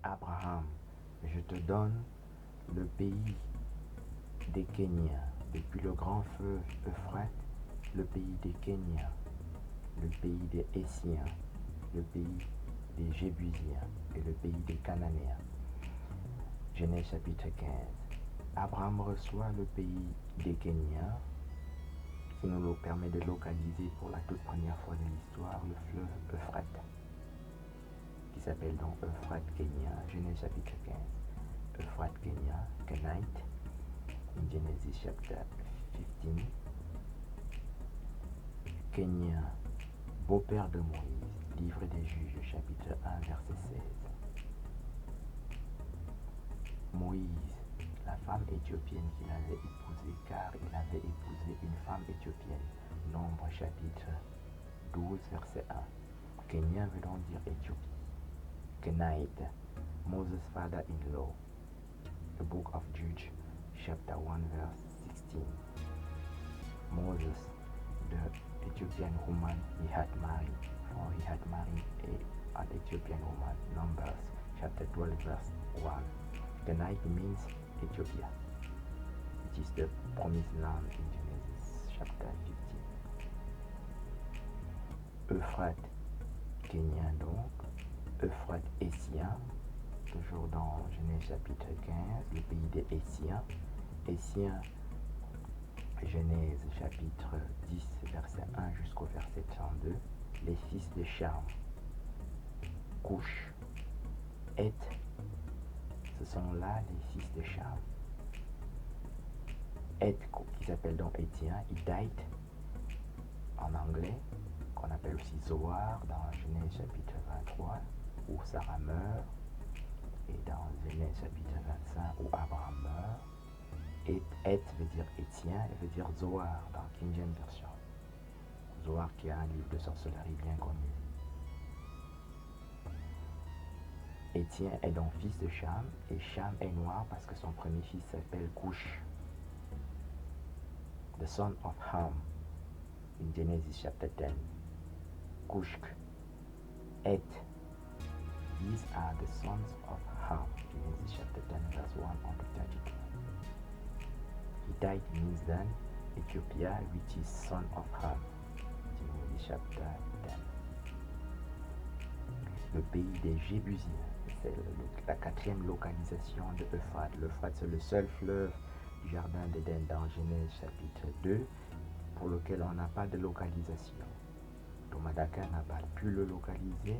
Abraham, je te donne le pays des Kéniens, depuis le grand fleuve Euphrate, le pays des Kéniens, le pays des Hessiens, le pays des Jébusiens et le pays des Cananéens. Genèse chapitre 15. Abraham reçoit le pays des Kéniens, qui nous permet de localiser pour la toute première fois de l'histoire le fleuve Euphrate, qui s'appelle donc Euphrate Kenya. Genèse chapitre 15. Euphrate Kenya, Kenite, in Genesis chapter 15. Kenya, beau-père de Moïse, livre des Juges, chapitre 1, verset 16. Moïse, la femme éthiopienne qu'il avait épousée, car il avait épousé une femme éthiopienne. Nombre chapitre 12, verset 1. Kenya veut donc dire Éthiopie. Kenite, Moses' father-in-law. The book of Judges, chapter 1, verse 16. Moses, the Ethiopian woman he had married, for he had married an Ethiopian woman. Numbers, chapter 12, verse 1. Kenite means Ethiopia, which is the promised land in Genesis chapter 15. Euphrate, Kenya donc. Euphrate Hessien, toujours dans Genèse chapitre 15, le pays des Hessiens. Hessiens, Genèse chapitre 10, verset 1 jusqu'au verset 32, les fils de Cham, Couche, Et, ce sont là les fils de Cham. Et, qui s'appelle donc Étien, Hittite, en anglais, qu'on appelle aussi Zoar dans Genèse chapitre 23, où Sarah meurt, et dans Genèse chapitre 25, où Abraham meurt. Et veut dire Étien, et veut dire Zoar dans King James Version. Zoar qui est un livre de sorcellerie bien connu. Étien est donc fils de Cham, et Cham est noir parce que son premier fils s'appelle Cush, the son of Ham, in Genesis chapter 10. Cush, Et, these are the sons of Ham, Genesis chapter 10, verse 1 on to 32. Hittite means then Ethiopia, which is son of Ham, Genesis chapter 10. Le pays des Jébusiens, c'est la quatrième localisation de Euphrate. L'Euphrate, c'est le seul fleuve du jardin d'Éden dans Genèse chapitre 2 pour lequel on n'a pas de localisation. Thomas d'Aquin n'a pas pu le localiser,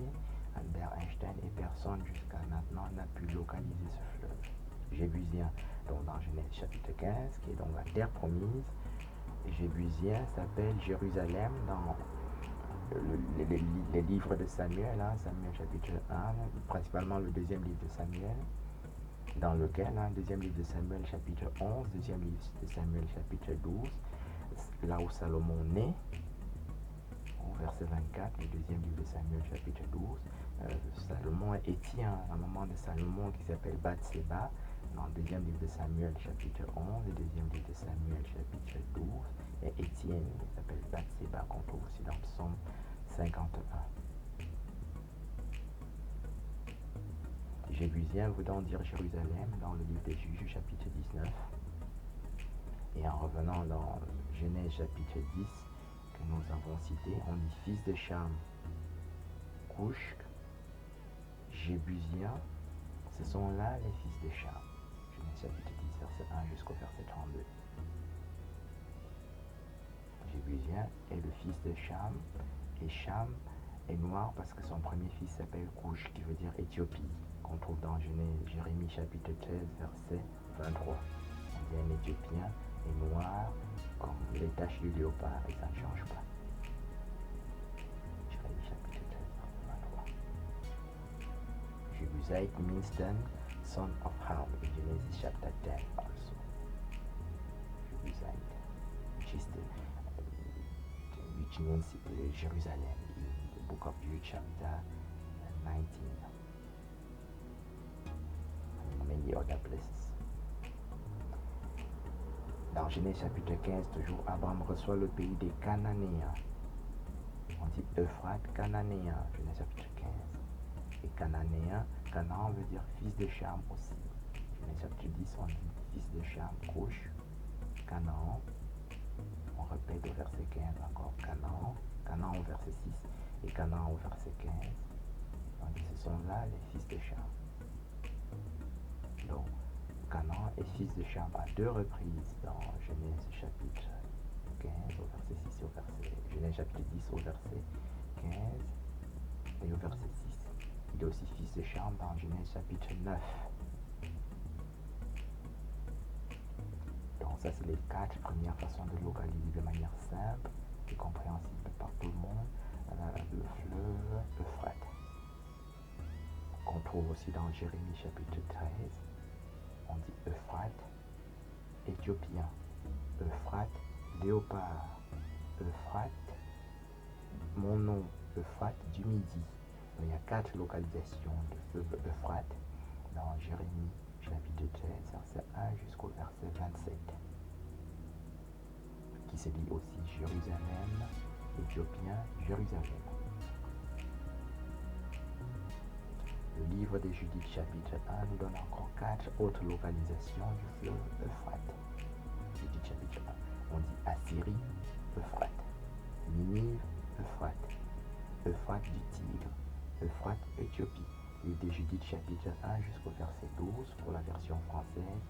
Albert Einstein et personne jusqu'à maintenant n'a pu localiser ce fleuve. Jébusien, donc dans Genèse chapitre 15, qui est donc la terre promise. Jébusien s'appelle Jérusalem dans les livres de Samuel, Samuel chapitre 1, principalement le deuxième livre de Samuel, dans lequel, deuxième livre de Samuel chapitre 11, deuxième livre de Samuel chapitre 12, là où Salomon naît, au verset 24, le deuxième livre de Samuel chapitre 12, Salomon est Étien, la maman de Salomon qui s'appelle Bathséba, dans le deuxième livre de Samuel chapitre 11, le deuxième livre de Samuel chapitre 12, et Étienne qui s'appelle Bathséba qu'on trouve aussi dans le psaume 51. Jébusien veut donc dire Jérusalem dans le livre des Juges chapitre 19. Et en revenant dans Genèse chapitre 10 que nous avons cité, on dit fils de Cham, Cush, Jébusien, ce sont là les fils de Cham. Genèse chapitre 10, verset 1 jusqu'au verset 32. Jébusien est le fils de Cham, et Cham est noir parce que son premier fils s'appelle Cush, qui veut dire Éthiopie, qu'on trouve dans Jérémie chapitre 13, verset 23. On dit un Éthiopien est noir comme les taches du léopard, et ça ne change pas. Jérémie chapitre 13, verset 23. Jebusite means then son of Ham in Genesis chapter 10 also. Jebusite, which means Jerusalem in the book of Jude chapter 19 and many other places. Dans Genèse chapitre 15, toujours, Abraham reçoit le pays des Cananéens. On dit Euphrate cananéen, Genèse chapitre 15. Et cananéen. Canaan veut dire fils de Cham aussi. Genèse chapitre 10, on dit fils de Cham, Cush. Canaan, on répète au verset 15 encore Canaan. Canaan au verset 6 et Canaan au verset 15. On dit ce sont là les fils de Cham. Donc, Canaan est fils de Cham à 2 reprises dans Genèse chapitre 15 au verset 6 et au verset... Genèse chapitre 10 au verset 15 et au verset 6. Il est aussi fils de Cham dans Genèse chapitre 9. Donc ça, c'est les 4 premières façons de localiser de manière simple et compréhensible par tout le monde le fleuve Euphrate. Qu'on trouve aussi dans Jérémie chapitre 13. On dit Euphrate, éthiopien. Euphrate, léopard. Euphrate, mon nom, Euphrate du Midi. Il y a 4 localisations de fleuve Euphrate dans Jérémie chapitre 13, verset 1 jusqu'au verset 27, qui se lit aussi Jérusalem, éthiopien, Jérusalem. Le livre de Judith chapitre 1 nous donne encore 4 autres localisations du fleuve Euphrate. Judith chapitre 1, on dit Assyrie, Euphrate, Ninive, Euphrate, Euphrate du Tigre, Euphrate, Éthiopie. Livre de Judith chapitre 1 jusqu'au verset 12 pour la version française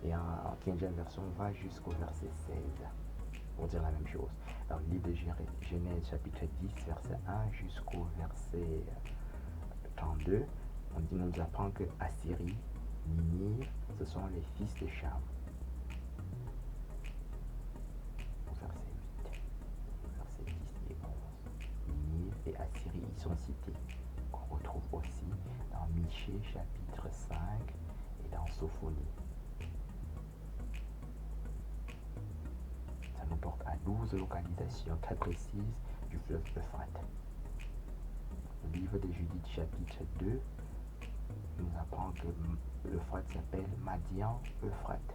et en 15e version va jusqu'au verset 16 pour dire la même chose. Dans le livre de Genèse chapitre 10 verset 1 jusqu'au verset 32, on nous apprend que Assyrie, Ninive, ce sont les fils de Cham. Au verset 8, verset 10 et 11. Ninive et Assyrie y sont cités. Qu'on retrouve aussi dans Michée chapitre 5 et dans Sophonie. Ça nous porte à 12 localisations très précises du fleuve Euphrate. Le livre de Judith chapitre 2 nous apprend que l'Euphrate s'appelle Madian Euphrate.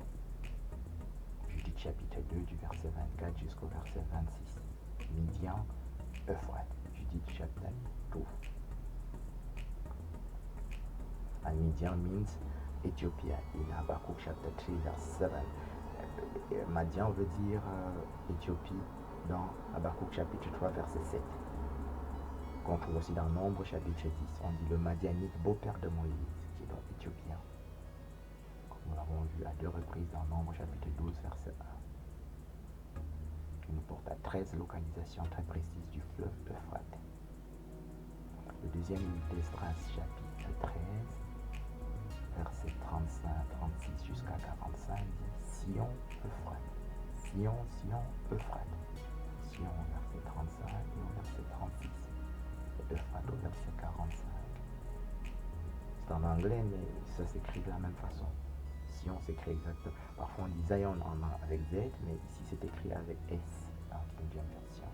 Judith chapitre 2 du verset 24 jusqu'au verset 26. Midian Euphrate. Judith chapitre 2. And Midian means Ethiopia in Habakkuk chapter 3 verse 7. Madian veut dire Éthiopie dans Habakkuk chapitre 3 verset 7. Qu'on trouve aussi dans Nombre chapitre 10. On dit le Madianite, beau-père de Moïse, qui est donc éthiopien. Comme nous l'avons vu à 2 reprises dans Nombre chapitre 12 verset 1. Qui nous porte à 13 localisations très précises du fleuve Euphrate. Le deuxième livre d'Esdras chapitre 13 verset 35-36 jusqu'à 45 dit Sion, Euphrate. Sion, Sion, Euphrate. Sion au verset 35 et au verset 36. Et Euphrate au verset 45. C'est en anglais, mais ça s'écrit de la même façon. Sion s'écrit exactement. Parfois on dit Zion avec Z, mais ici c'est écrit avec S dans la King James version,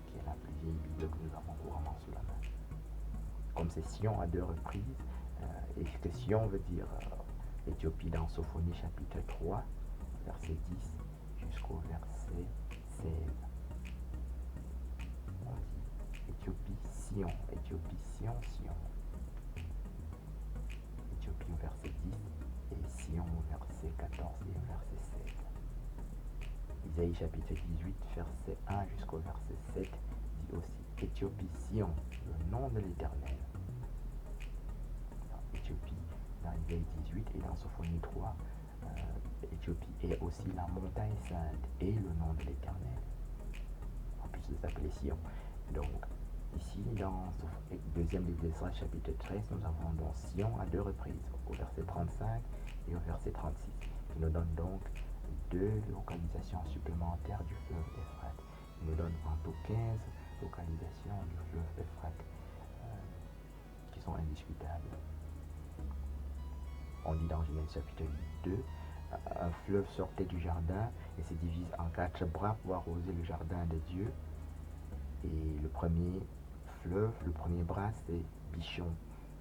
qui est la plus vieille Bible que nous avons couramment sous la main. Comme c'est Sion à 2 reprises, et que Sion veut dire Éthiopie dans Sophonie chapitre 3, verset 10 jusqu'au verset 16. On dit Éthiopie, Sion, Éthiopie, Sion, Sion. Éthiopie au verset 10 et Sion au verset 14 et au verset 16. Isaïe chapitre 18, verset 1 jusqu'au verset 7 dit aussi Éthiopie, Sion, le nom de l'Éternel. Éthiopie dans Isaïe 18 et dans Sophonie 3, Éthiopie est aussi la montagne sainte et le nom de l'Éternel, en plus de s'appeler Sion. Donc ici dans le deuxième livre d'Esdras chapitre 13, nous avons donc Sion à 2 reprises, au verset 35 et au verset 36, qui nous donne donc 2 localisations supplémentaires du fleuve Euphrate. Il nous donne en tout 15 localisations du fleuve Euphrate qui sont indiscutables. On dit dans Genèse chapitre 2, un fleuve sortait du jardin et se divise en 4 bras pour arroser le jardin de Dieu. Et le premier fleuve, le premier bras, c'est Bichon,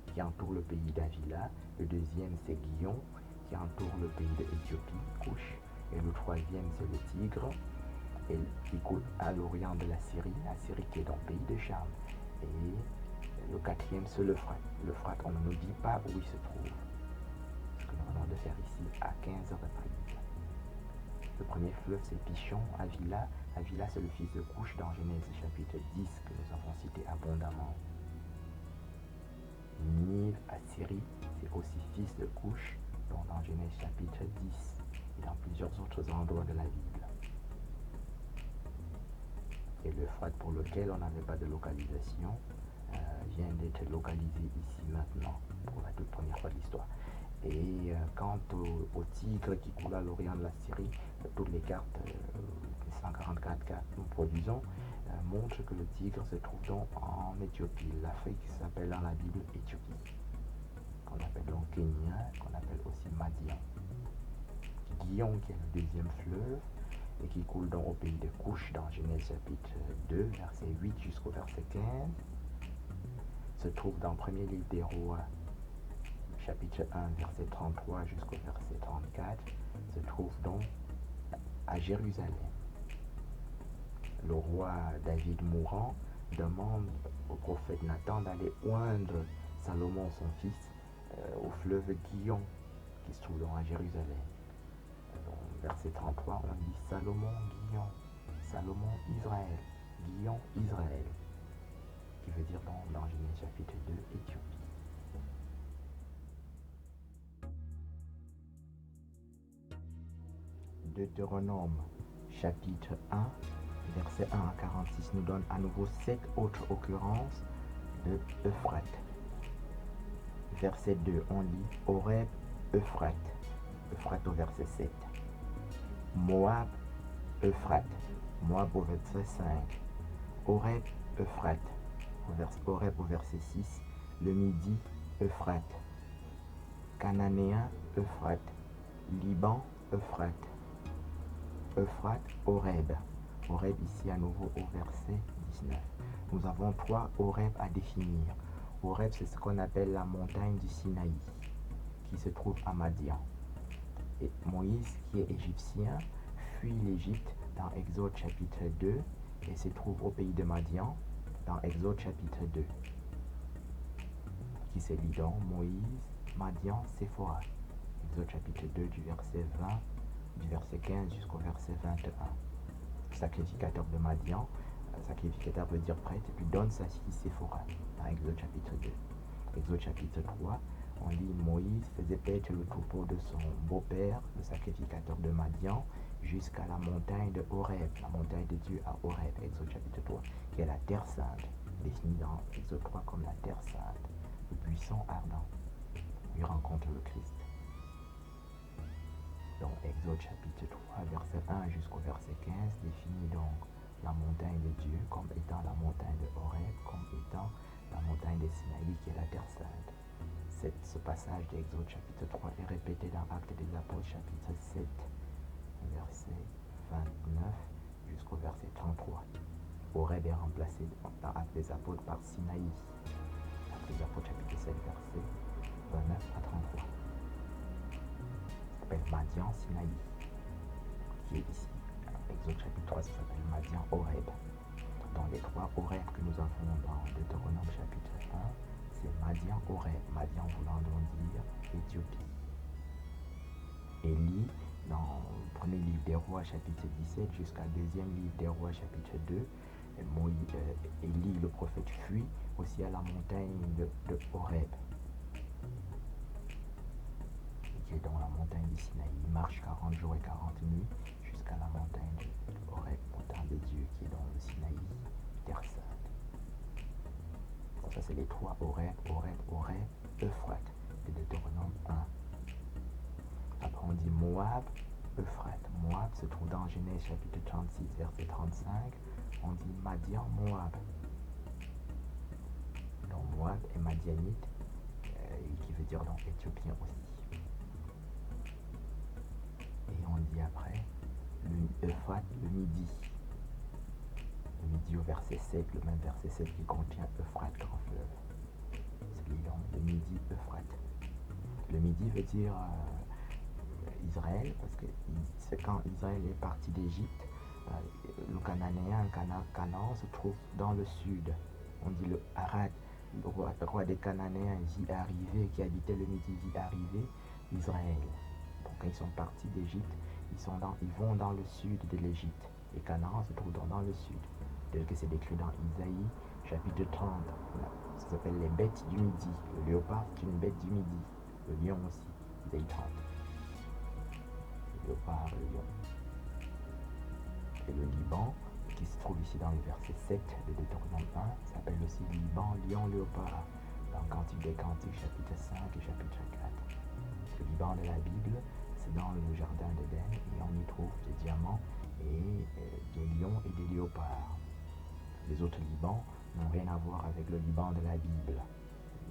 qui entoure le pays d'Avila. Le deuxième, c'est Guillon, qui entoure le pays d'Éthiopie, Cush. Et le troisième, c'est le Tigre, et qui coule à l'orient de la Syrie qui est dans le pays de Cham. Et Le quatrième, c'est l'Euphrate. L'Euphrate, on ne nous dit pas où il se trouve. Ce que nous venons de faire ici à 15 reprises. Le premier fleuve, c'est Pishon, Avila. Avila, c'est le fils de Couche dans Genèse chapitre 10 que nous avons cité abondamment. Nive, Assyrie, c'est aussi fils de Couche, donc dans Genèse chapitre 10 et dans plusieurs autres endroits de la Bible. Et l'Euphrate, pour lequel on n'avait pas de localisation, vient d'être localisé ici maintenant pour la toute première fois de l'histoire. Et quant au tigre qui coule à l'orient de la Syrie, toutes les cartes, les 144 cartes que nous produisons, montrent que le tigre se trouve donc en Éthiopie. L'Afrique s'appelle dans la Bible Éthiopie, qu'on appelle donc Kenya, qu'on appelle aussi Madian. Guillon, qui est le deuxième fleuve, et qui coule donc au pays de Couche dans Genèse chapitre 2, verset 8 jusqu'au verset 15, se trouve dans le premier livre des rois, chapitre 1, verset 33 jusqu'au verset 34, se trouve donc à Jérusalem. Le roi David mourant demande au prophète Nathan d'aller oindre Salomon, son fils, au fleuve Guillon, qui se trouve donc à Jérusalem. Donc, verset 33, on dit Salomon, Guillon, Salomon, Israël, Guillon, Israël, qui veut dire donc dans Genèse chapitre 2, Éthiopie. Deutéronome chapitre 1, verset 1 à 46 nous donne à nouveau 7 autres occurrences de Euphrate. Verset 2, on lit Horeb, Euphrate, Euphrate au verset 7. Moab, Euphrate, Moab au verset 5. Horeb, Euphrate, Horeb au verset 6. Le Midi, Euphrate. Cananéen, Euphrate. Liban, Euphrate. Euphrate, Horeb. Horeb ici à nouveau au verset 19. Nous avons 3 Horeb à définir. Horeb, c'est ce qu'on appelle la montagne du Sinaï, qui se trouve à Madian. Et Moïse, qui est égyptien, fuit l'Égypte dans Exode chapitre 2 et se trouve au pays de Madian dans Exode chapitre 2. Qui se lit donc Moïse, Madian, Séphora. Exode chapitre 2 du verset 20, du verset 15 jusqu'au verset 21. Sacrificateur de Madian, sacrificateur veut dire prêtre, et puis donne sa fille Séphora dans Exode chapitre 2. Exode chapitre 3, on lit Moïse faisait paître le troupeau de son beau-père, le sacrificateur de Madian, jusqu'à la montagne de Horeb, la montagne de Dieu à Horeb, Exode chapitre 3, qui est la terre sainte, définie dans Exode 3 comme la terre sainte, le buisson ardent. Il rencontre le Christ. Donc Exode chapitre 3, verset 1 jusqu'au verset 15, définit donc la montagne de Dieu comme étant la montagne de Horeb, comme étant la montagne de Sinaï qui est la terre sainte. Ce passage d'Exode chapitre 3 est répété dans Actes des Apôtres chapitre 7, verset 29 jusqu'au verset 33. Horeb est remplacé dans Actes des Apôtres par Sinaï. Actes des Apôtres chapitre 7, verset 29 à 33. Ça s'appelle Madian Sinaï, qui est ici. Exode chapitre 3, ça s'appelle Madian Horeb. Dans les 3 Horeb que nous avons dans Deutéronome chapitre 1, c'est Madian Horeb, Madian voulant donc dire Éthiopie. Élie, dans le premier livre des rois chapitre 17 jusqu'à deuxième livre des rois chapitre 2, Élie le prophète fuit aussi à la montagne de Horeb, qui est dans la montagne du Sinaï. Il marche 40 jours et 40 nuits jusqu'à la montagne de Horeb, montagne de Dieu qui est dans le Sinaï, terre sainte. Ça, c'est les 3 Horeb, Euphrate, de Deutéronome 1. Après, on dit Moab, Euphrate. Moab se trouve dans Genèse chapitre 36, verset 35. On dit Madian, Moab. Donc, Moab est madianite, qui veut dire donc éthiopien aussi. Et on dit après Euphrate, le Midi. Le Midi au verset 7, le même verset 7 qui contient Euphrate, grand fleuve. C'est donc le Midi, Euphrate. Le Midi veut dire Israël, parce que c'est quand Israël est parti d'Égypte, le Cananéen, Canaan se trouve dans le sud. On dit le Arad, le roi des Cananéens y arrivé, qui habitait le Midi y arrivé, Israël. Donc quand ils sont partis d'Égypte, ils vont dans le sud de l'Égypte. Et Canaan se trouve dans le sud, tel que c'est décrit dans Isaïe, chapitre 30. Ça s'appelle les bêtes du Midi. Le léopard, c'est une bête du Midi. Le lion aussi, Isaïe 30. Le léopard, le lion. Et le Liban, qui se trouve ici dans le verset 7 de Deutéronome 1, s'appelle aussi Liban, lion, léopard, dans Cantique des Cantiques, chapitre 5 et chapitre 4. Le Liban de la Bible, c'est dans le jardin d'Éden, et on y trouve des diamants et des lions et des léopards. Les autres Libans n'ont rien à voir avec le Liban de la Bible.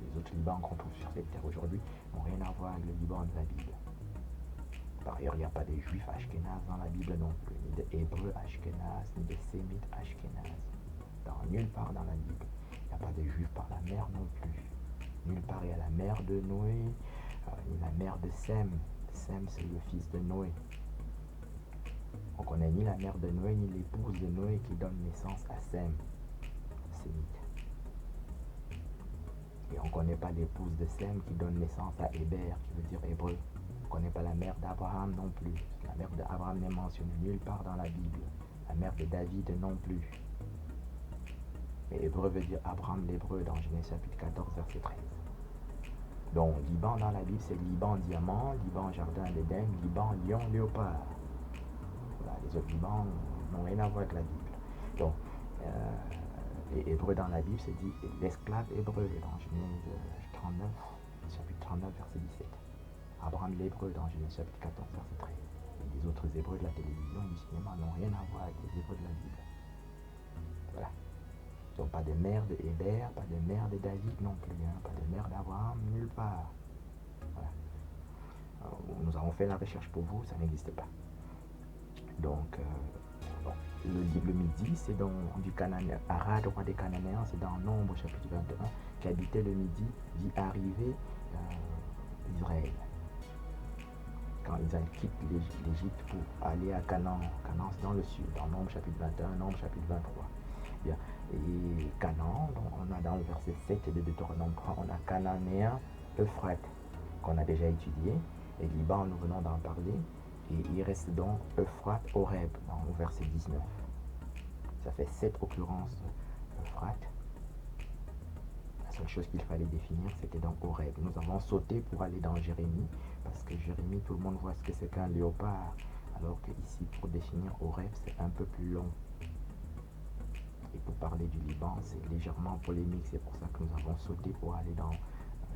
Les autres Libans qu'on trouve sur cette terre aujourd'hui n'ont rien à voir avec le Liban de la Bible. Par ailleurs, il n'y a pas de juifs ashkénazes dans la Bible non plus, ni de hébreux ashkénazes, ni de sémites ashkénazes. Nulle part dans la Bible. Il n'y a pas de juifs par la mer non plus. Nulle part il y a la mère de Noé, ni la mère de Sem. Sem, c'est le fils de Noé. On ne connaît ni la mère de Noé, ni l'épouse de Noé qui donne naissance à Sem, sémite. Et on ne connaît pas l'épouse de Sem qui donne naissance à Héber, qui veut dire hébreu. On ne connaît pas la mère d'Abraham non plus. La mère d'Abraham n'est mentionnée nulle part dans la Bible. La mère de David non plus. Mais hébreu veut dire Abraham l'hébreu dans Genèse chapitre 14, verset 13. Donc, Liban dans la Bible, c'est Liban diamant, Liban jardin d'Éden, Liban lion léopard. Voilà, les autres Libans n'ont rien à voir avec la Bible. Donc, et hébreu dans la Bible, c'est dit l'esclave hébreu dans Genèse 39, chapitre 39, verset 17. Abraham l'hébreu dans Genèse chapitre 14, verset 13. Et les autres hébreux de la télévision, du cinéma n'ont rien à voir avec les hébreux de la Bible. Voilà. Donc pas de mère de Héber, pas de mère de David non plus, hein, pas de mère d'Abraham, nulle part. Voilà. Alors, nous avons fait la recherche pour vous, ça n'existe pas. Donc, le Midi, c'est dans du Cananéen, Arad, roi des Cananéens, c'est dans Nombre chapitre 21, qui habitait le Midi, vit arriver Israël. Quand Israël quitte l'Égypte pour aller à Canaan, Canaan c'est dans le sud, dans Nombre chapitre 21, Nombre chapitre 23. Bien. Et Canaan, on a dans le verset 7 de Deutéronome 3, on a Cananéen, Euphrate, qu'on a déjà étudié, et Liban, nous venons d'en parler, et il reste donc Euphrate, Horeb, dans le verset 19. Ça fait 7 occurrences Euphrate. La seule chose qu'il fallait définir, c'était donc Horeb. Nous avons sauté pour aller dans Jérémie, parce que Jérémie, tout le monde voit ce que c'est qu'un léopard, alors que ici, pour définir Horeb, c'est un peu plus long. Et pour parler du Liban, c'est légèrement polémique. C'est pour ça que nous avons sauté pour aller dans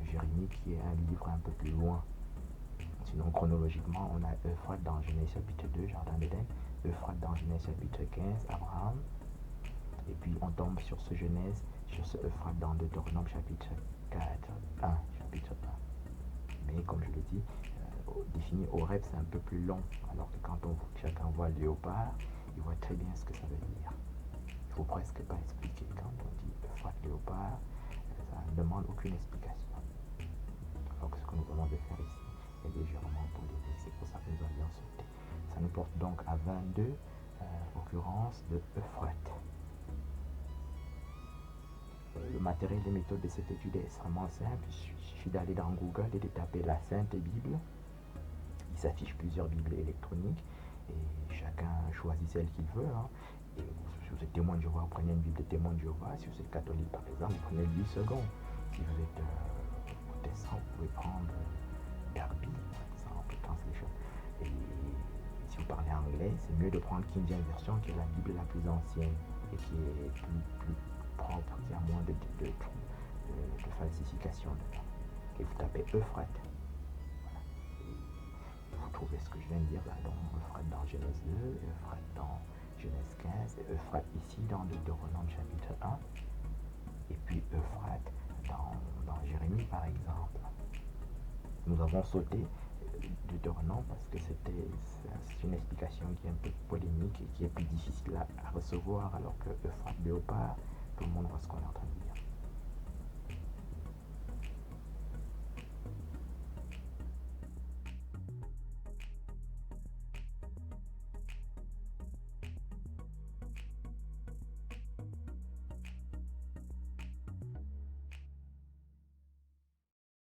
Jérémie, qui est un livre un peu plus loin. Sinon, chronologiquement, on a Euphrate dans Genèse chapitre 2, Jardin d'Éden, Euphrate dans Genèse chapitre 15, Abraham. Et puis, on tombe sur ce Genèse, sur ce Euphrate dans Deutéronome chapitre 4, 1, chapitre 1. Mais comme je l'ai dit, définir Horeb, c'est un peu plus long. Alors que quand chacun voit le léopard, il voit très bien ce que ça veut dire. Il ne faut presque pas expliquer. Quand on dit Euphrate léopard, ça ne demande aucune explication. Alors que ce que nous venons de faire ici est légèrement polémique, c'est pour ça que nous avions sauté. Ça nous porte donc à 22 occurrences de Euphrate. Le matériel et méthode de cette étude est extrêmement simple. Il suffit d'aller dans Google et de taper la Sainte Bible. Il s'affiche plusieurs Bibles électroniques et chacun choisit celle qu'il veut. Hein. Et si vous êtes témoin de Jéhovah, vous prenez une Bible de témoin de Jéhovah. Si vous êtes catholique, par exemple, vous prenez 8 secondes. Si vous êtes protestant, vous pouvez prendre Darby, par exemple, Translation. Et si vous parlez anglais, c'est mieux de prendre King James Version, qui est la Bible la plus ancienne et qui est plus propre, qui a moins de falsification dedans. Et vous tapez Euphrate. Voilà. Et vous trouvez ce que je viens de dire là, donc Euphrate dans Genèse 2, Euphrate dans Genèse 15, et Euphrate ici dans Deutéronome chapitre 1, et puis Euphrate dans Jérémie par exemple. Nous avons sauté Deutéronome parce que c'est une explication qui est un peu polémique et qui est plus difficile à recevoir, alors que Euphrate léopard, tout le monde voit ce qu'on est en train de dire.